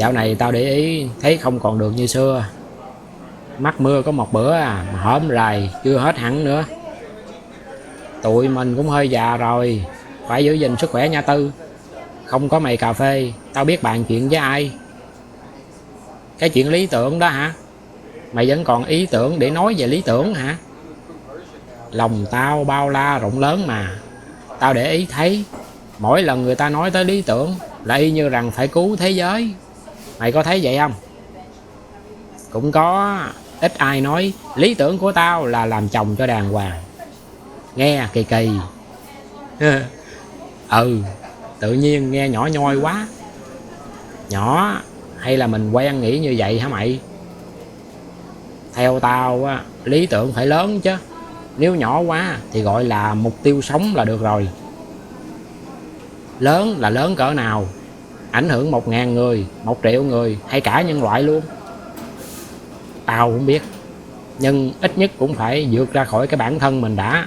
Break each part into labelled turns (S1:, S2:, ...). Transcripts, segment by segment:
S1: Dạo này tao để ý thấy không còn được như xưa. Mắc mưa có một bữa mà hổm rày chưa hết hẳn nữa. Tụi mình cũng hơi già rồi, phải giữ gìn sức khỏe nha Tư. Không có mày cà phê tao biết bàn chuyện với ai. Cái chuyện lý tưởng đó hả? Mày vẫn còn ý tưởng để nói về lý tưởng hả? Lòng tao bao la rộng lớn mà. Tao để ý thấy mỗi lần người ta nói tới lý tưởng là y như rằng phải cứu thế giới. Mày có thấy vậy không? Cũng có ít ai nói lý tưởng của tao là làm chồng cho đàng hoàng. Nghe kỳ kỳ. Ừ, tự nhiên nghe nhỏ nhoi quá. Nhỏ hay là mình quen nghĩ như vậy hả mày? Theo tao á, lý tưởng phải lớn chứ. Nếu nhỏ quá thì gọi là mục tiêu sống là được rồi. Lớn là lớn cỡ nào? Ảnh hưởng 1.000 người, 1 triệu người hay cả nhân loại luôn? Tao cũng biết, nhưng ít nhất cũng phải vượt ra khỏi cái bản thân mình đã.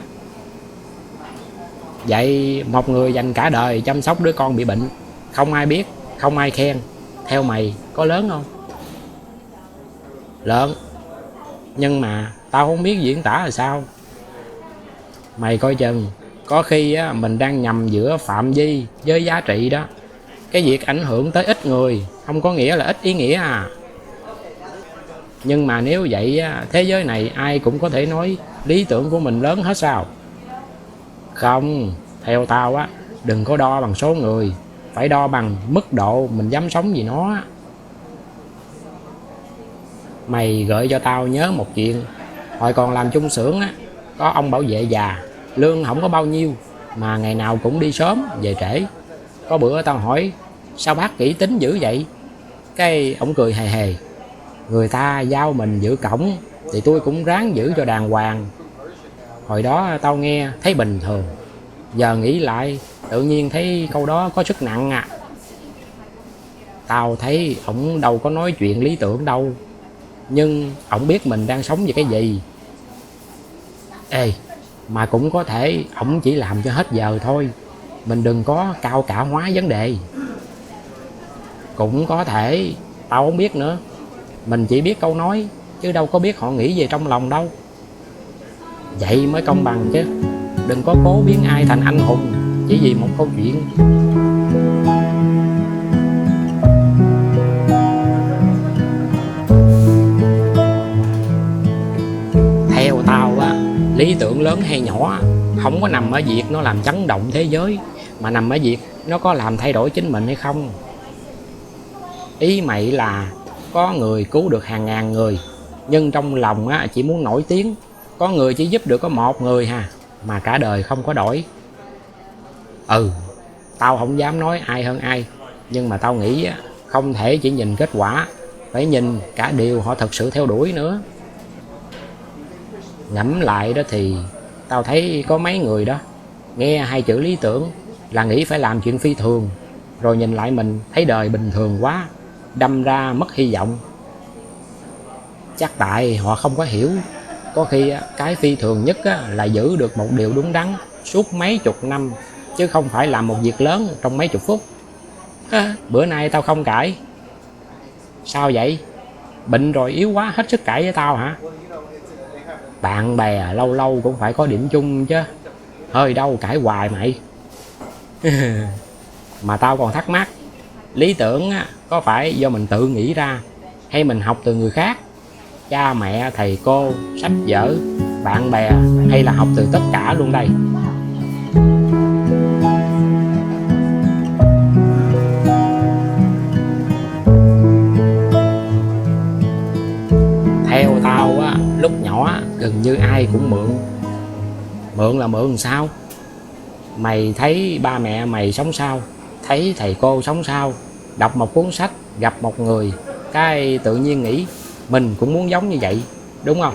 S1: Vậy một người dành cả đời chăm sóc đứa con bị bệnh, không ai biết, không ai khen, theo mày có lớn không? Lớn, nhưng mà tao không biết diễn tả là sao. Mày coi chừng, có khi á, mình đang nhầm giữa phạm vi với giá trị đó. Cái việc ảnh hưởng tới ít người không có nghĩa là ít ý nghĩa à. Nhưng mà nếu vậy á, thế giới này ai cũng có thể nói lý tưởng của mình lớn hết sao? Không, theo tao á, đừng có đo bằng số người, phải đo bằng mức độ mình dám sống vì nó. Mày gợi cho tao nhớ một chuyện. Hồi còn làm chung xưởng á, có ông bảo vệ già, lương không có bao nhiêu mà ngày nào cũng đi sớm về trễ. Có bữa tao hỏi sao bác kỹ tính dữ vậy? Cái ông cười hề hề. Người ta giao mình giữ cổng thì tôi cũng ráng giữ cho đàng hoàng. Hồi đó tao nghe thấy bình thường, giờ nghĩ lại tự nhiên thấy câu đó có sức nặng à. Tao thấy ổng đâu có nói chuyện lý tưởng đâu, nhưng ổng biết mình đang sống về cái gì. Ê, mà cũng có thể ổng chỉ làm cho hết giờ thôi. Mình đừng có cao cả hóa vấn đề. Cũng có thể, tao không biết nữa. Mình chỉ biết câu nói, chứ đâu có biết họ nghĩ về trong lòng đâu. Vậy mới công bằng chứ. Đừng có cố biến ai thành anh hùng chỉ vì một câu chuyện. Theo tao á, lý tưởng lớn hay nhỏ không có nằm ở việc nó làm chấn động thế giới, mà nằm ở việc nó có làm thay đổi chính mình hay không. Ý mày là có người cứu được hàng ngàn người, nhưng trong lòng á, chỉ muốn nổi tiếng. Có người chỉ giúp được có 1 người ha, mà cả đời không có đổi. Ừ, tao không dám nói ai hơn ai, nhưng mà tao nghĩ á, không thể chỉ nhìn kết quả, phải nhìn cả điều họ thật sự theo đuổi nữa. Ngẫm lại đó thì tao thấy có mấy người đó nghe 2 chữ lý tưởng là nghĩ phải làm chuyện phi thường, rồi nhìn lại mình thấy đời bình thường quá, đâm ra mất hy vọng. Chắc tại họ không có hiểu, có khi cái phi thường nhất là giữ được một điều đúng đắn suốt mấy chục năm, chứ không phải làm một việc lớn trong mấy chục phút. Bữa nay tao không cãi. Sao vậy? Bệnh rồi yếu quá hết sức cãi với tao hả? Bạn bè lâu lâu cũng phải có điểm chung chứ. Hơi đâu cãi hoài mày. Mà tao còn thắc mắc, lý tưởng có phải do mình tự nghĩ ra, hay mình học từ người khác? Cha mẹ, thầy cô, sách vở, bạn bè, hay là học từ tất cả luôn đây? Theo tao á, lúc nhỏ gần như ai cũng mượn. Mượn là mượn làm sao? Mày thấy ba mẹ mày sống sao, thấy thầy cô sống sao, đọc một cuốn sách, gặp một người, cái tự nhiên nghĩ mình cũng muốn giống như vậy, đúng không?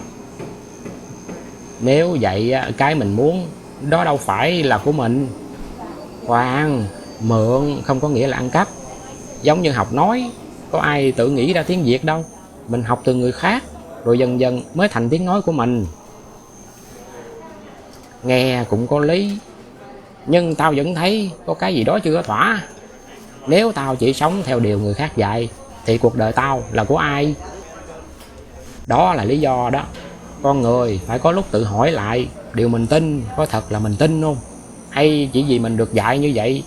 S1: Nếu vậy cái mình muốn đó đâu phải là của mình. Khoan, mượn không có nghĩa là ăn cắp. Giống như học nói, có ai tự nghĩ ra tiếng Việt đâu, mình học từ người khác, rồi dần dần mới thành tiếng nói của mình. Nghe cũng có lý, nhưng tao vẫn thấy có cái gì đó chưa có thỏa. Nếu tao chỉ sống theo điều người khác dạy thì cuộc đời tao là của ai? Đó là lý do đó. Con người phải có lúc tự hỏi lại điều mình tin có thật là mình tin không, hay chỉ vì mình được dạy như vậy.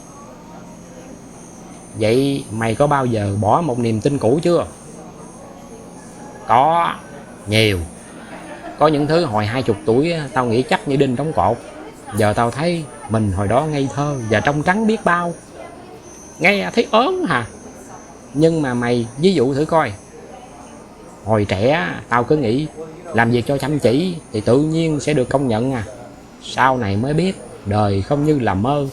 S1: Vậy mày có bao giờ bỏ một niềm tin cũ chưa? Có, nhiều. Có những thứ hồi 20 tuổi tao nghĩ chắc như đinh đóng cột. Giờ tao thấy mình hồi đó ngây thơ và trong trắng biết bao. Nghe thấy ớn hả? Nhưng mà mày ví dụ thử coi. Hồi trẻ tao cứ nghĩ làm việc cho chăm chỉ thì tự nhiên sẽ được công nhận à. Sau này mới biết đời không như là mơ.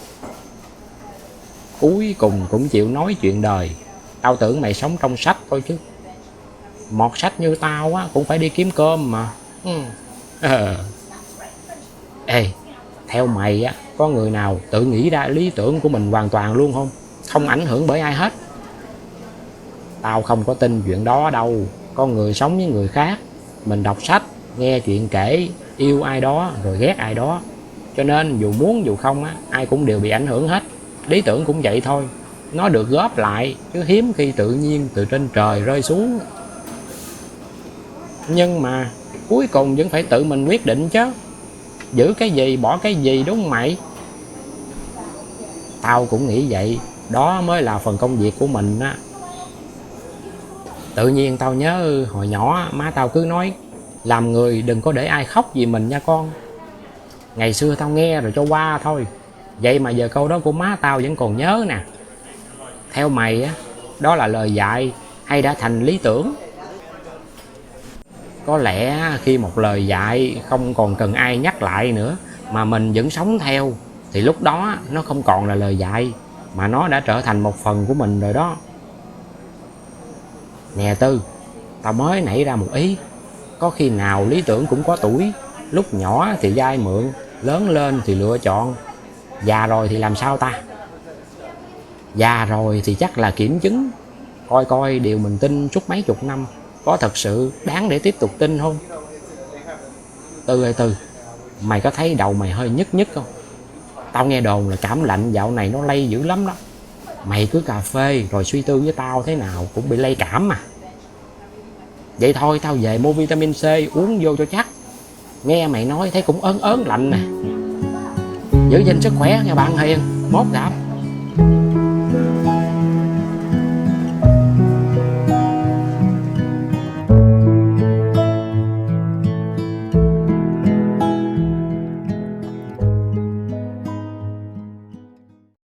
S1: Cuối cùng cũng chịu nói chuyện đời. Tao tưởng mày sống trong sách thôi chứ. Mọt sách như tao á cũng phải đi kiếm cơm mà. Ê, theo mày á, có người nào tự nghĩ ra lý tưởng của mình hoàn toàn luôn không? Không ảnh hưởng bởi ai hết. Tao không có tin chuyện đó đâu. Con người sống với người khác. Mình đọc sách, nghe chuyện kể, yêu ai đó rồi ghét ai đó. Cho nên dù muốn dù không á, ai cũng đều bị ảnh hưởng hết. Lý tưởng cũng vậy thôi. Nó được góp lại, chứ hiếm khi tự nhiên từ trên trời rơi xuống. Nhưng mà cuối cùng vẫn phải tự mình quyết định chứ. Giữ cái gì bỏ cái gì, đúng không mày? Tao cũng nghĩ vậy. Đó mới là phần công việc của mình á. Tự nhiên tao nhớ hồi nhỏ má tao cứ nói làm người đừng có để ai khóc vì mình nha con. Ngày xưa tao nghe rồi cho qua thôi. Vậy mà giờ câu đó của má tao vẫn còn nhớ nè. Theo mày á, đó là lời dạy hay đã thành lý tưởng? Có lẽ khi một lời dạy không còn cần ai nhắc lại nữa mà mình vẫn sống theo, thì lúc đó nó không còn là lời dạy mà nó đã trở thành một phần của mình rồi đó. Nè Tư, tao mới nảy ra một ý. Có khi nào lý tưởng cũng có tuổi? Lúc nhỏ thì vay mượn, lớn lên thì lựa chọn, già rồi thì làm sao ta? Già rồi thì chắc là kiểm chứng, coi coi điều mình tin suốt mấy chục năm có thật sự đáng để tiếp tục tin không? Tư ơi Tư, mày có thấy đầu mày hơi nhức nhức không? Tao nghe đồn là cảm lạnh dạo này nó lây dữ lắm đó. Mày cứ cà phê rồi suy tư với tao thế nào cũng bị lây cảm mà. Vậy thôi tao về mua vitamin C uống vô cho chắc. Nghe mày nói thấy cũng ớn ớn lạnh nè. Giữ gìn sức khỏe nha bạn Hiền. Mốt gặp.